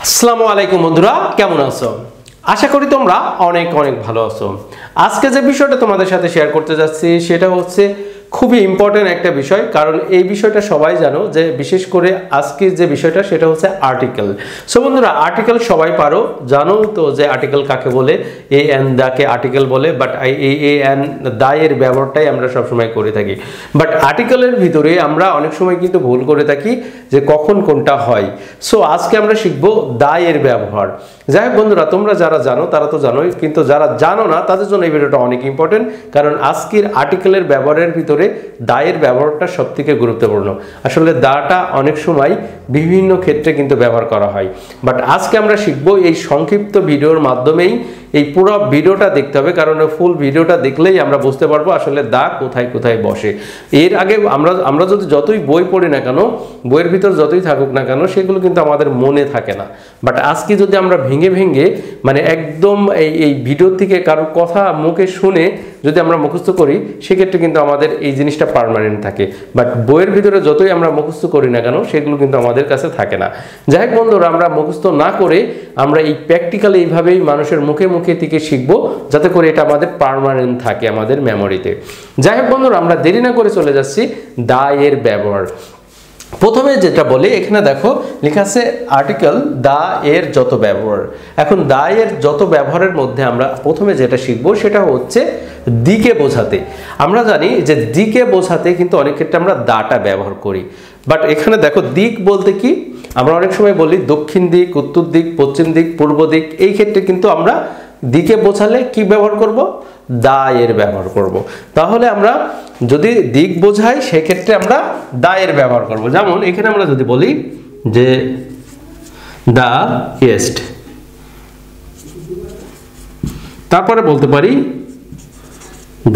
আসসালামু আলাইকুম বন্ধুরা, কেমন আছো? আশা করি তোমরা অনেক অনেক ভালো আছো। আজকে যে বিষয়টা তোমাদের সাথে শেয়ার করতে যাচ্ছি সেটা হচ্ছে খুবই ইম্পর্টেন্ট একটা বিষয়, কারণ এই বিষয়টা সবাই জানো যে বিশেষ করে আজকের যে বিষয়টা সেটা হচ্ছে আর্টিকেল। সো বন্ধুরা, আর্টিকেল সবাই পারো, জানো তো যে আর্টিকেল কাকে বলে। এ এন দাকে আর্টিকেল বলে, বাট এ এন দা এর ব্যবহারটাই আমরা সবসময় করে থাকি। বাট আর্টিকেলের ভিতরে আমরা অনেক সময় কিন্তু ভুল করে থাকি যে কখন কোনটা হয়। সো আজকে আমরা শিখবো দা এর ব্যবহার। যাই হোক বন্ধুরা, তোমরা যারা জানো তারা তো জানোই, কিন্তু যারা জানো না তাদের জন্য এই ভিডিওটা অনেক ইম্পর্টেন্ট, কারণ আজকের আর্টিকেলের ব্যবহারের ভিতরে দায়ের ব্যবহারটা সবথেকে গুরুত্বপূর্ণ। আসলে দাটা অনেক সময় বিভিন্ন ক্ষেত্রে কিন্তু ব্যবহার করা হয়, বাট আজকে আমরা শিখবো এই সংক্ষিপ্ত ভিডিওর মাধ্যমেই। এই পুরো ভিডিওটা দেখতে হবে, কারণ ফুল ভিডিওটা দেখলেই আমরা বুঝতে পারবো আসলে দা কোথায় কোথায় বসে। এর আগে আমরা যদি যতই বই পড়ি না কেন, বইয়ের ভিতর যতই থাকুক না কেন, সেগুলো কিন্তু আমাদের মনে থাকে না। বাট আজকে যদি আমরা ভেঙে ভেঙে মানে একদম এই ভিডিও থেকে কারোর কথা মুখে শুনে যদি আমরা মুখস্থ করি, সেক্ষেত্রে কিন্তু আমাদের এই জিনিসটা পার্মানেন্ট থাকে। বাট বইয়ের ভিতরে যতই আমরা মুখস্থ করি না কেন, সেগুলো কিন্তু আমাদের কাছে থাকে না। যাই হোক বন্ধুরা, আমরা মুখস্থ না করে আমরা এই প্র্যাকটিক্যালি এইভাবেই মানুষের মুখে মুখে থেকে শিখবো, যাতে করে এটা আমাদের পার্মানেন্ট থাকে আমাদের মেমোরিতে। যাই হোক বন্ধুরা, আমরা দেরি না করে চলে যাচ্ছি দা এর ব্যবহার। প্রথমে যেটা বলি, এখানে দেখো লেখা আছে আর্টিকেল দা এর যত ব্যবহার। এখন দা এর যত ব্যবহারের মধ্যে আমরা প্রথমে যেটা শিখবো সেটা হচ্ছে দিকে বোঝাতে। আমরা জানি যে দিকে বোঝাতে কিন্তু অনেক ক্ষেত্রে আমরা দাটা ব্যবহার করি। বাট এখানে দেখো দিক বলতে কি, আমরা অনেক সময় বলি দক্ষিণ দিক, উত্তর দিক, পশ্চিম দিক, পূর্ব দিক। এই ক্ষেত্রে কিন্তু আমরা দিকে বোঝালে কি ব্যবহার করব? দা এর ব্যবহার করব। তাহলে আমরা যদি দিক বোঝাই সেক্ষেত্রে আমরা দা এর ব্যবহার করব। যেমন এখানে আমরা যদি বলি যে দা ইস্ট, তারপরে বলতে পারি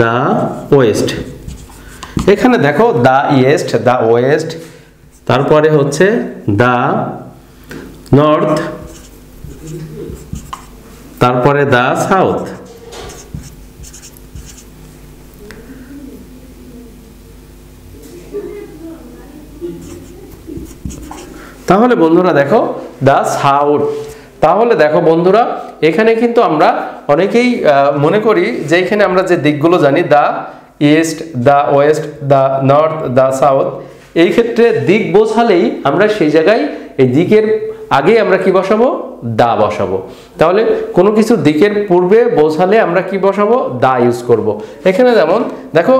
দা ওয়েস্ট। এখানে দেখো দা ইস্ট, দা ওয়েস্ট, তারপরে হচ্ছে দা নর্থ, তারপরে দা সাউথ। তাহলে বন্ধুরা দেখো দা সাউথ। তাহলে দেখো বন্ধুরা, এখানে কিন্তু আমরা অনেকেই মনে করি যে এখানে আমরা যে দিকগুলো জানি, দা east, the West, the north, the south, এই ক্ষেত্রে দিক বোঝালেই আমরা সেই জায়গায় এই দিকের আগে আমরা কি বসাবো? দা বসাবো। তাহলে কোনো কিছু দিকের পূর্বে বোঝালে আমরা কি বসাবো? দা ইউজ করব। এখানে যেমন দেখো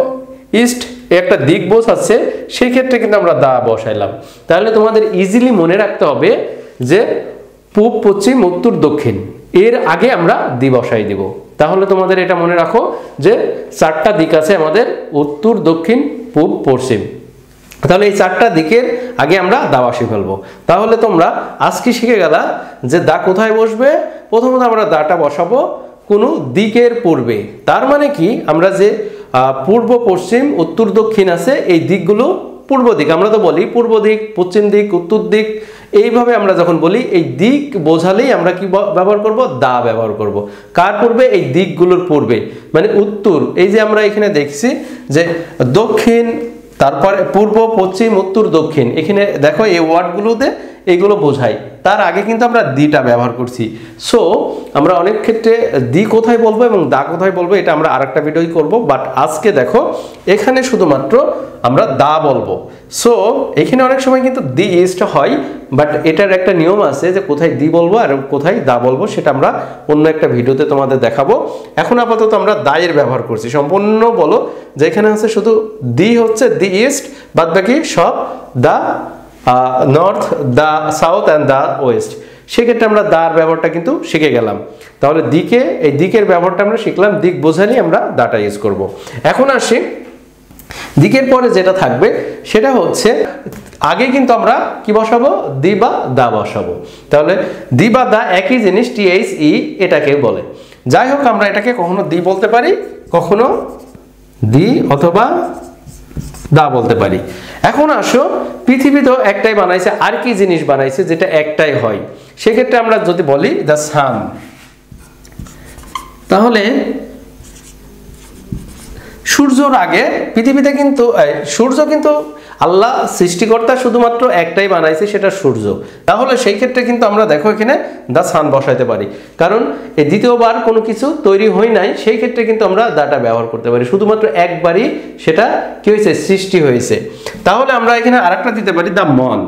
ইস্ট একটা দিক বোঝাচ্ছে, সেই ক্ষেত্রে কিন্তু আমরা দা বসাইলাম। তাহলে তোমাদের ইজিলি মনে রাখতে হবে যে পূব, পশ্চিম, উত্তর, দক্ষিণ, এর আগে আমরা দি বসাই দিব। তাহলে তোমাদের এটা মনে রাখো যে চারটা দিক আছে আমাদের, উত্তর, দক্ষিণ, পূব, পশ্চিম। তাহলে এই চারটা দিকের আগে আমরা দা বসিয়ে ফেলবো। তাহলে তোমরা আজকে শিখে গেলা যে দা কোথায় বসবে। প্রথমত আমরা দাটা বসাবো কোনো দিকের পূর্বে। তার মানে কি, আমরা যে পূর্ব, পশ্চিম, উত্তর, দক্ষিণ আছে, এই দিকগুলো পূর্ব দিক। আমরা তো বলি পূর্ব দিক, পশ্চিম দিক, উত্তর দিক। এইভাবে আমরা যখন বলি এই দিক বোঝালেই আমরা কি ব্যবহার করব? দা ব্যবহার করব। কার পূর্বে? এই দিকগুলোর পূর্বে, মানে উত্তর। এই যে আমরা এখানে দেখছি যে দক্ষিণ, তারপরে পূর্ব, পশ্চিম, উত্তর, দক্ষিণ। এখানে দেখো এই ওয়ার্ডগুলোতে এগুলো বোঝাই, তার আগে কিন্তু আমরা দিটা ব্যবহার করছি। সো আমরা অনেক ক্ষেত্রে দি কোথায় বলবো এবং দা কোথায় বলবো এটা আমরা আরেকটা ভিডিওই করব। বাট আজকে দেখো এখানে শুধুমাত্র আমরা দা বলবো। সো এখানে অনেক সময় কিন্তু দি ইস্ট হয়, বাট এটার একটা নিয়ম আছে যে কোথায় দি বলবো আর কোথায় দা বলবো, সেটা আমরা অন্য একটা ভিডিওতে তোমাদের দেখাবো। এখন আপাতত আমরা দা এর ব্যবহার করছি। সম্পূর্ণ বলো যে এখানে আছে শুধু দি হচ্ছে দি ইস্ট, বাদ বাকি সব the north, the south and the west. সেক্ষেত্রে আমরা দার ব্যবহারটা কিন্তু শিখে গেলাম। তাহলে দিকে, এই দিকের ব্যবহারটা আমরা শিখলাম, দিক বোঝালেই আমরা দাটা ইউজ করব। এখন আসি দিকের পরে যেটা থাকবে সেটা হচ্ছে আগে কিন্তু আমরা কি বসাবো? দি বা দা বসাবো। তাহলে দি বা দা একই জিনিস, THE এটাকে বলে। যাই হোক, আমরা এটাকে কখনো দি বলতে পারি, কখনো দি অথবা দা বলতে পারি। এখন আসো, পৃথিবী তো একটাই বানাইছে, আর কি জিনিস বানাইছে যেটা একটাই হয়? সেক্ষেত্রে আমরা যদি বলি দ্য সান, তাহলে সূর্যর আগে পৃথিবীতে কিন্তু সূর্য কিন্তু আল্লাহ সৃষ্টিকর্তা শুধুমাত্র একটাই বানাইছে, সেটা সূর্য। তাহলে সেই ক্ষেত্রে কিন্তু আমরা দেখো এখানে দ্য সান বসাইতে পারি, কারণ এই দ্বিতীয়বার কোনো কিছু তৈরি হয় নাই, সেই ক্ষেত্রে কিন্তু আমরা দাটা ব্যবহার করতে পারি, শুধুমাত্র একবারই সেটা কি হয়েছে, সৃষ্টি হয়েছে। তাহলে আমরা এখানে আরেকটা দিতে পারি দ্য মন।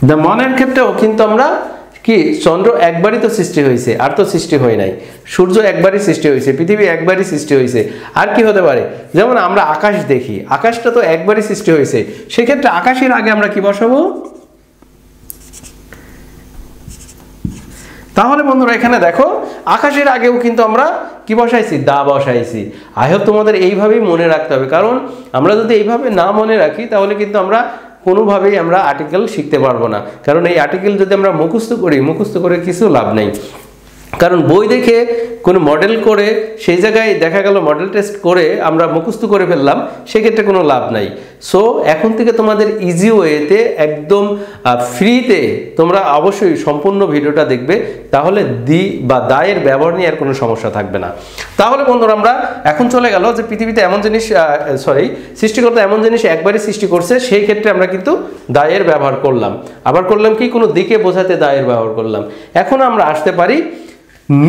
দ্য মনের ক্ষেত্রেও কিন্তু আমরা কি, চন্দ্র একবারই তো সৃষ্টি হয়েছে, আর তো সৃষ্টি হয় নাই। সূর্য একবারই সৃষ্টি হয়েছে, পৃথিবী একবারই সৃষ্টি হয়েছে। আর কি হতে পারে, যেমন আমরা আকাশ দেখি, আকাশটা তো একবারই সৃষ্টি হয়েছে, সেক্ষেত্রে আকাশের আগে আমরা কি বসাবো? তাহলে বন্ধুরা এখানে দেখো আকাশের আগেও কিন্তু আমরা কি বসাইছি, দা বসাইছি। আই হোপ তোমাদের এইভাবেই মনে রাখতে হবে, কারণ আমরা যদি এইভাবে না মনে রাখি তাহলে কিন্তু আমরা কোনোভাবেই আমরা আর্টিকেল শিখতে পারবো না। কারণ এই আর্টিকেল যদি আমরা মুখস্থ করি, মুখস্থ করে কিছু লাভ নেই। কারণ বই দেখে কোনো মডেল করে সেই জায়গায় দেখা গেল মডেল টেস্ট করে আমরা মুখস্থ করে ফেললাম, সেক্ষেত্রে কোনো লাভ নাই। সো এখন থেকে তোমাদের ইজি ওয়েতে একদম ফ্রিতে তোমরা অবশ্যই সম্পূর্ণ ভিডিওটা দেখবে, তাহলে দি বা দায়ের ব্যবহার নিয়ে আর কোনো সমস্যা থাকবে না। তাহলে বন্ধুরা আমরা এখন চলে গেল যে পৃথিবীতে এমন জিনিস সৃষ্টিকর্তা এমন জিনিস একবারই সৃষ্টি করছে, সেই ক্ষেত্রে আমরা কিন্তু দায়ের ব্যবহার করলাম। আবার করলাম কি, কোনো দিকে বোঝাতে দায়ের ব্যবহার করলাম। এখন আমরা আসতে পারি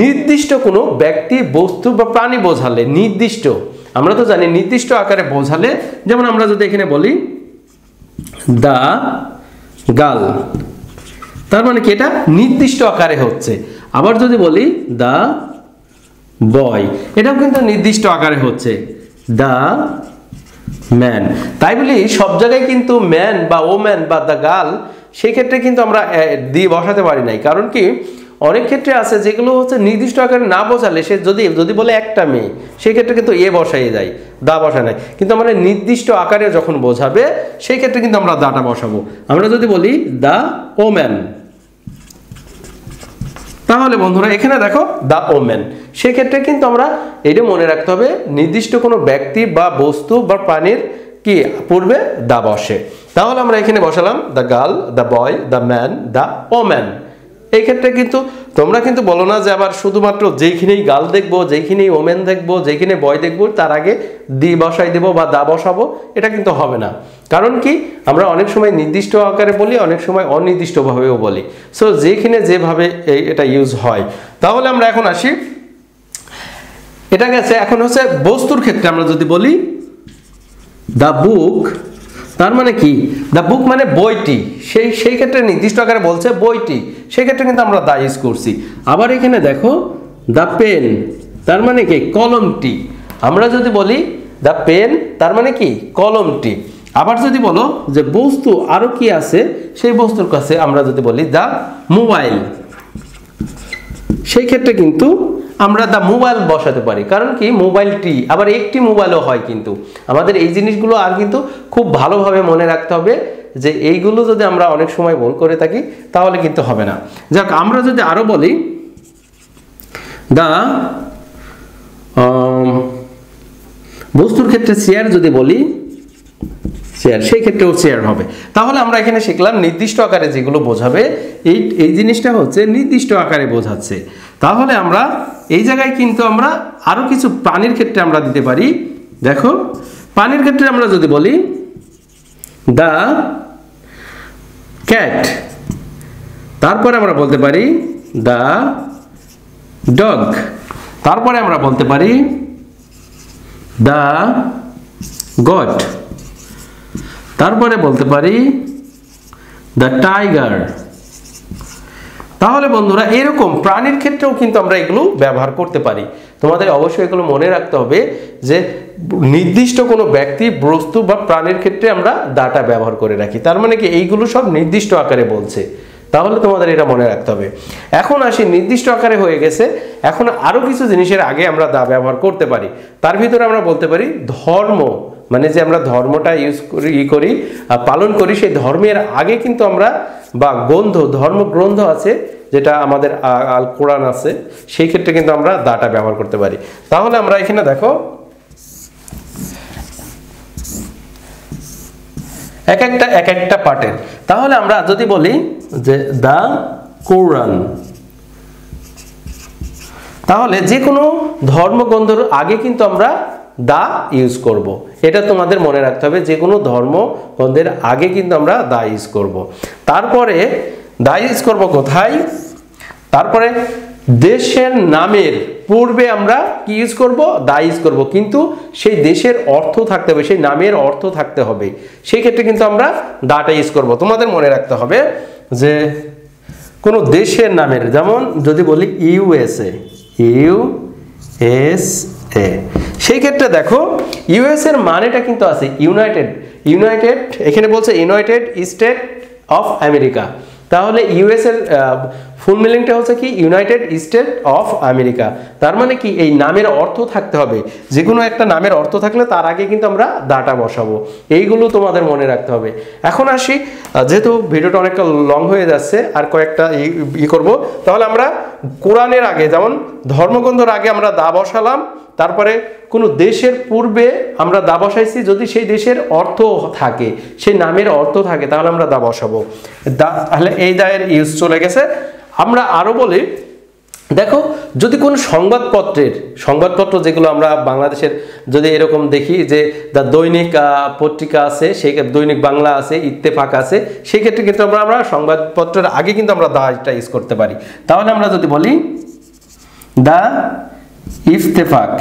নির্দিষ্ট কোনো ব্যক্তি, বস্তু বা প্রাণী বোঝালে, নির্দিষ্ট, আমরা তো জানি নির্দিষ্ট আকারে বোঝালে, যেমন আমরা যদি এখানে বলি দা গার্ল, তার মানে কি এটা নির্দিষ্ট আকারে হচ্ছে। আবার যদি বলি দা বয়, এটাও কিন্তু নির্দিষ্ট আকারে হচ্ছে। দা ম্যান, তাই বলি সব জায়গায় কিন্তু ম্যান বা ওম্যান বা দা গার্ল সেই ক্ষেত্রে কিন্তু আমরা দি বসাতে পারি নাই। কারণ কি, অনেক ক্ষেত্রে আছে যেগুলো হচ্ছে নির্দিষ্ট আকারে না বোঝালে, সে যদি বলে একটা মেয়ে, সেই ক্ষেত্রে কিন্তু এ বসাইয়ে যায়, দা বসায় নাই। কিন্তু আমরা নির্দিষ্ট আকারে যখন বোঝাবে সেই ক্ষেত্রে কিন্তু আমরা দাটা বসাবো। আমরা যদি বলি দা ওম্যান, তাহলে বন্ধুরা এখানে দেখো দা ওম্যান, সেক্ষেত্রে কিন্তু আমরা এটা মনে রাখতে হবে, নির্দিষ্ট কোনো ব্যক্তি বা বস্তু বা প্রাণীর কি পূর্বে দা বসে। তাহলে আমরা এখানে বসালাম the girl, the boy, the man, the woman. এই ক্ষেত্রে কিন্তু তোমরা কিন্তু বলো না যে আবার শুধুমাত্র যেইখানেই গার্ল দেখবো, যেইখানেই ওমেন দেখবো, যেইখানে বয় দেখবো তার আগে দি বসাই দেবো বা দা বসাবো, এটা কিন্তু হবে না। কারণ কি, আমরা অনেক সময় নির্দিষ্ট আকারে বলি, অনেক সময় অনির্দিষ্টভাবেও বলি। সো যেখানে যেভাবে এটা ইউজ হয়। তাহলে আমরা এখন আসি, এটা গেছে। এখন হচ্ছে বস্তুর ক্ষেত্রে আমরা যদি বলি দা বুক, তার মানে কি, দা বুক মানে বইটি, সেই ক্ষেত্রে নির্দিষ্ট আকারে বলছে বইটি, সেই ক্ষেত্রে কিন্তু আমরা দা ইউজ করছি। আবার এখানে দেখো দা পেন, তার মানে কি কলমটি, আমরা যদি বলি দা পেন, তার মানে কি কলমটি। আবার যদি বলো যে বস্তু আরো কি আছে, সেই বস্তুর কাছে আমরা যদি বলি দা মোবাইল, সেই ক্ষেত্রে কিন্তু আমরা দা মোবাইল বসাতে পারি। কারণ কি, মোবাইলটি, আবার একটি মোবাইলও হয়। কিন্তু আমাদের এই জিনিসগুলো আর কিন্তু খুব ভালোভাবে মনে রাখতে হবে, যে এইগুলো যদি আমরা অনেক সময় ভুল করে থাকি তাহলে কিন্তু হবে না। যাক, আমরা যদি আরো বলি দা বস্তুর ক্ষেত্রে চেয়ার যদি বলি চেয়ার, সেই ক্ষেত্রেও চেয়ার হবে। তাহলে আমরা এখানে শিখলাম নির্দিষ্ট আকারে যেগুলো বোঝাবে, এই জিনিসটা হচ্ছে নির্দিষ্ট আকারে বোঝাচ্ছে। তাহলে আমরা এই জায়গায় কিন্তু আমরা আরো কিছু প্রাণীর ক্ষেত্রে আমরা দিতে পারি। দেখো প্রাণীর ক্ষেত্রে আমরা যদি বলি দা ক্যাট, তারপরে আমরা বলতে পারি দা ডগ, তারপরে আমরা বলতে পারি দা গট, তারপরে বলতে পারি দা টাইগার। তাহলে বন্ধুরা এরকম প্রাণীর ক্ষেত্রেও কিন্তু আমরা এগুলো ব্যবহার করতে পারি। তোমাদের অবশ্যই এগুলো মনে রাখতে হবে যে নির্দিষ্ট কোনো ব্যক্তি, বস্তু বা প্রাণীর ক্ষেত্রে আমরা দাটা ব্যবহার করে রাখি। তার মানে কি এইগুলো সব নির্দিষ্ট আকারে বলছে, তাহলে তোমাদের এটা মনে রাখতে হবে। এখন আসি, নির্দিষ্ট আকারে হয়ে গেছে, এখন আরো কিছু জিনিসের আগে আমরা দা ব্যবহার করতে পারি। তার ভিতরে আমরা বলতে পারি ধর্ম, মানে যে আমরা ধর্মটা ইউজ করি পালন করি, সেই ধর্মের আগে কিন্তু আমরা বা গ্রন্থ, ধর্মগ্রন্থ আছে যেটা আমাদের আল কোরআন আছে, সেই ক্ষেত্রে কিন্তু আমরা দাটা ব্যবহার করতে পারি। তাহলে আমরা এখানে দেখো এক একটা পার্টের। তাহলে আমরা যদি বলি যে দা কোরআন, তাহলে যে কোনো ধর্মগ্রন্থের আগে কিন্তু আমরা দা ইউজ করব। এটা তোমাদের মনে রাখতে হবে, যে কোনো ধর্মগ্রন্থের আগে কিন্তু আমরা দা ইউজ করব। তারপরে দা ইউজ করব কোথায়? তারপরে দেশের নামের পূর্বে আমরা কি ইউজ করব? দা ইউজ করব, কিন্তু সেই দেশের অর্থ থাকতে হবে, সেই নামের অর্থ থাকতে হবে, সেই ক্ষেত্রে কিন্তু আমরা দাটা ইউজ করব। তোমাদের মনে রাখতে হবে যে কোনো দেশের নামের, যেমন যদি বলি ইউএসএ, ইউএসএ, সেই ক্ষেত্রে দেখো ইউএস এর মানেটা কিন্তু আছে ইউনাইটেড, ইউনাইটেড, এখানে বলছে ইউনাইটেড স্টেট অফ আমেরিকা, তাহলে ইউএস এর ফুল মিনিংটা হচ্ছে কি? United state of America. তার মানে কি? এই নামের অর্থ থাকতে হবে, যে কোনো একটা নামের অর্থ থাকলে তার আগে কিন্তু আমরা দাটা বসাবো। এইগুলো তোমাদের মনে রাখতে হবে। এখন আসি, যেহেতু ভিডিওটা অনেকটা লং হয়ে যাচ্ছে, আর কয়েকটা করব, তাহলে আমরা কোরআনের আগে, যেমন ধর্মগ্রন্থের আগে আমরা দা বসালাম, তারপরে কোনো দেশের পূর্বে আমরা দা বসাইছি, যদি সেই দেশের অর্থ থাকে, সেই নামের অর্থ থাকে, তাহলে আমরা দা বসাবো। তাহলে এই দায়ের ইউজ চলে গেছে। আমরা আরো বলি, দেখো যদি কোনো সংবাদপত্র যেগুলো আমরা বাংলাদেশের যদি এরকম দেখি যে দা দৈনিক পত্রিকা আছে, সেই দৈনিক বাংলা আছে, ইত্তেফাক আছে, সেই ক্ষেত্রে কিন্তু আমরা সংবাদপত্রের আগে কিন্তু আমরা দাটা ইউজ করতে পারি। তাহলে আমরা যদি বলি দা ইত্তেফাক,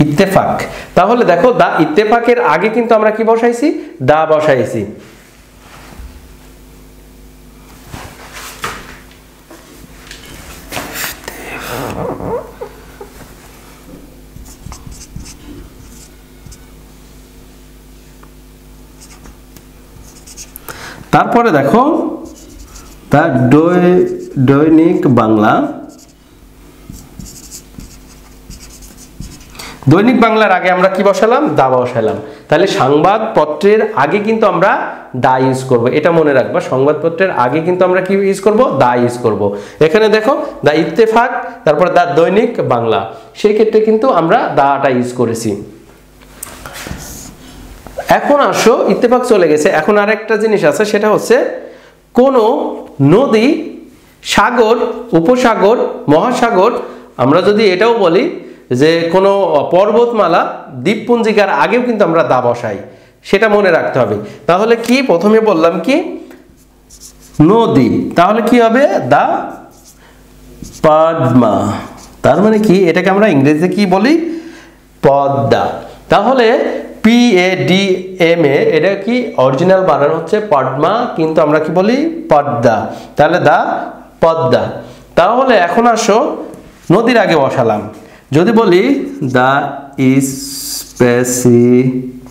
ইত্তেফাক, তাহলে দেখো দা ইত্তেফাকের আগে কিন্তু আমরা কি বসাইছি? দা বসাইছি। তারপরে দেখো দা দৈনিক বাংলা, দৈনিক বাংলার আগে আমরা কি বসালাম? দা বসালাম। তাহলে সংবাদপত্রের আগে কিন্তু আমরা দা ইউজ করব, এটা মনে রাখবা। সংবাদপত্রের আগে কিন্তু আমরা কি ইউজ করব? দা ইউজ করব। এখানে দেখো দা ইত্তেফাক, তারপর দা দৈনিক বাংলা, সেই ক্ষেত্রে কিন্তু আমরা দাটা ইউজ করেছি। এখন আসো, ইত্তেফাক চলে গেছে, এখন আরেকটা জিনিস আছে, সেটা হচ্ছে কোনো নদী, সাগর, উপসাগর, মহাসাগর, আমরা যদি এটাও বলি যে কোনো পর্বতমালা, দ্বীপপুঞ্জিকার আগেও কিন্তু আমরা দা বসাই, সেটা মনে রাখতে হবে। তাহলে কি? প্রথমে বললাম কি? নদী, তাহলে কি হবে? দা পদ্মা, তার মানে কি? এটাকে আমরা ইংরেজিতে কি বলি? পদ্মা। তাহলে PADMA, এটা কি অরিজিনাল বানান হচ্ছে পদ্মা, কিন্তু আমরা কি বলি? পদ্মা। তাহলে দা পদ্মা। তাহলে এখন আসো, নদীর আগে বসালাম, যদি বলি দা প্যাসিফিক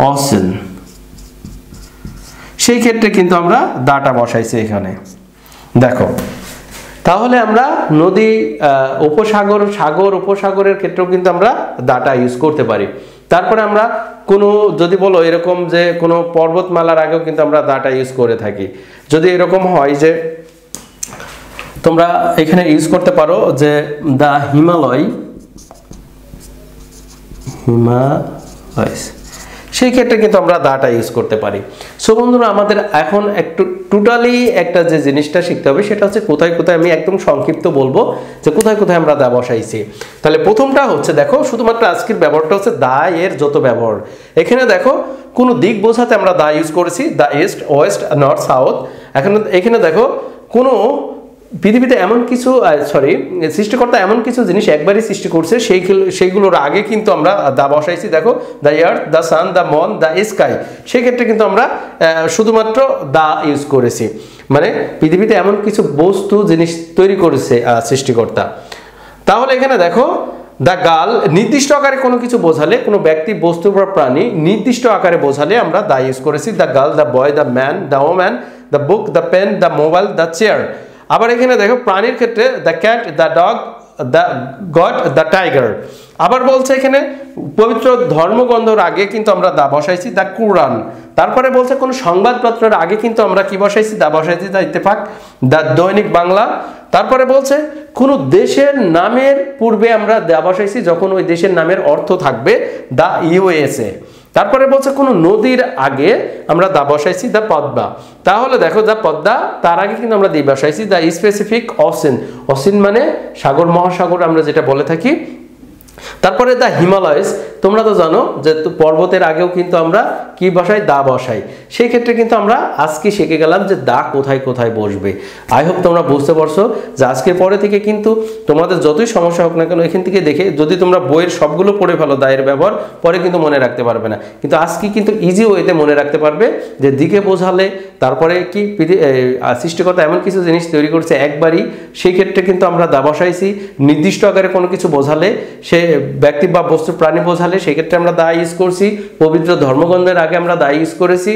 ওশেন, সেই ক্ষেত্রে কিন্তু আমরা দাটা বসাইছি এখানে। দেখো, তাহলে আমরা নদী, উপসাগর, সাগর, উপসাগরের ক্ষেত্রেও কিন্তু আমরা দাটা ইউজ করতে পারি। তারপরে আমরা কোনো যদি বলো এরকম যে কোনো পর্বতমালার আগেও কিন্তু আমরা দাটা ইউজ করে থাকি। যদি এরকম হয় যে তোমরা এখানে ইউজ করতে পারো যে দা হিমালয়, সেই ক্ষেত্রে কিন্তু আমরা দাটা ইউজ করতে পারি। সো বন্ধুরা, আমাদের এখন একটু টোটালি একটা যে জিনিসটা শিখতে হবে, সেটা হচ্ছে কোথায় কোথায়, আমি একদম সংক্ষিপ্ত বলবো যে কোথায় কোথায় আমরা দা বসাইছি। তাহলে প্রথমটা হচ্ছে, দেখো শুধুমাত্র আজকের ব্যবহারটা হচ্ছে দা এর যত ব্যবহার। এখানে দেখো কোনো দিক বোঝাতে আমরা দা ইউজ করেছি, দা ইস্ট, ওয়েস্ট, নর্থ, সাউথ। এখানে দেখো কোনো পৃথিবীতে এমন কিছু সৃষ্টিকর্তা এমন কিছু জিনিস একবারই সৃষ্টি করছে, সেইগুলোর আগে কিন্তু আমরা দা বসাইছি। দেখো the earth, the sun, the মন, দ্য স্কাই, সেই ক্ষেত্রে কিন্তু আমরা শুধুমাত্র দা ইউজ করেছি। মানে পৃথিবীতে এমন কিছু বস্তু জিনিস তৈরি করেছে সৃষ্টিকর্তা। তাহলে এখানে দেখো দ্য গার্ল, নির্দিষ্ট আকারে কোনো কিছু বোঝালে, কোনো ব্যক্তি, বস্তু বা প্রাণী নির্দিষ্ট আকারে বোঝালে আমরা দা ইউজ করেছি। The girl, the boy, the man, the woman, the book, the pen, the mobile, the chair. আবার এখানে দেখো প্রাণীর ক্ষেত্রে the cat, the dog, the god, the tiger. আবার বলছে এখানে পবিত্র ধর্মগ্রন্থের আগে কিন্তু আমরা দা বসাইছি, দ্য কুরআন। তারপরে বলছে কোন সংবাদপত্রের আগে কিন্তু আমরা কি বসাইছি? দা বসাইছি, দ্য ইত্তেফাক, দ্য দৈনিক বাংলা। তারপরে বলছে কোন দেশের নামের পূর্বে আমরা দা বসাইছি যখন ওই দেশের নামের অর্থ থাকবে, দা ইউএসএ। তারপরে বলছে কোনো নদীর আগে আমরা দা বসাইছি দা পদ্মা, তাহলে দেখো দা পদ্মা তার আগে কিন্তু আমরা দি বসাইছি দা স্পেসিফিক অসিন, অসিন মানে সাগর মহাসাগর আমরা যেটা বলে থাকি। তারপরে দা হিমালয়স, তোমরা তো জানো যে পর্বতের আগেও কিন্তু আমরা কি বসাই দা বসাই, সেই ক্ষেত্রে কিন্তু আমরা আজকে শিখে গেলাম যে দা কোথায় কোথায় বসবে। আই হোপ তোমরা বুঝতে পারছো যে আজকের পরে থেকে কিন্তু তোমাদের যতই সমস্যা হোক না কেন এখান থেকে দেখে যদি তোমরা বইয়ের সবগুলো পড়ে ফেলো দায়ের ব্যবহার, পরে কিন্তু মনে রাখতে পারবে না, কিন্তু আজকে কিন্তু ইজি ওয়েতে মনে রাখতে পারবে যে দিকে বোঝালে তারপরে কি সৃষ্টিকর্তা এমন কিছু জিনিস তৈরি করছে একবারই, সেই ক্ষেত্রে কিন্তু আমরা দা বসাইছি। নির্দিষ্ট আকারে কোনো কিছু বোঝালে, সে ব্যক্তি বা বস্তু প্রাণী বোঝালে সেক্ষেত্রে আমরা দা ইউজ করছি। পবিত্র ধর্মগ্রন্থের আগে আমরা দা ইউজ করেছি।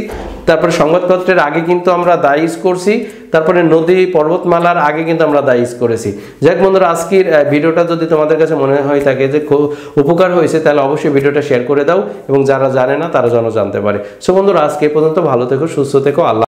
তারপরে সংবাদপত্রের আগে কিন্তু আমরা দা ইউজ করছি। তারপরে নদী পর্বতমালার আগে কিন্তু আমরা দা ইউজ করেছি। যাক বন্ধুরা, আজকের ভিডিওটা যদি তোমাদের কাছে মনে হয় থাকে যে খুব উপকার হয়েছে, তাহলে অবশ্যই ভিডিওটা শেয়ার করে দাও এবং যারা জানে না তারা যেন জানতে পারে। সো বন্ধুরা, আজকে এই পর্যন্ত, ভালো থেকো, সুস্থ থেকো, আল্লাহ।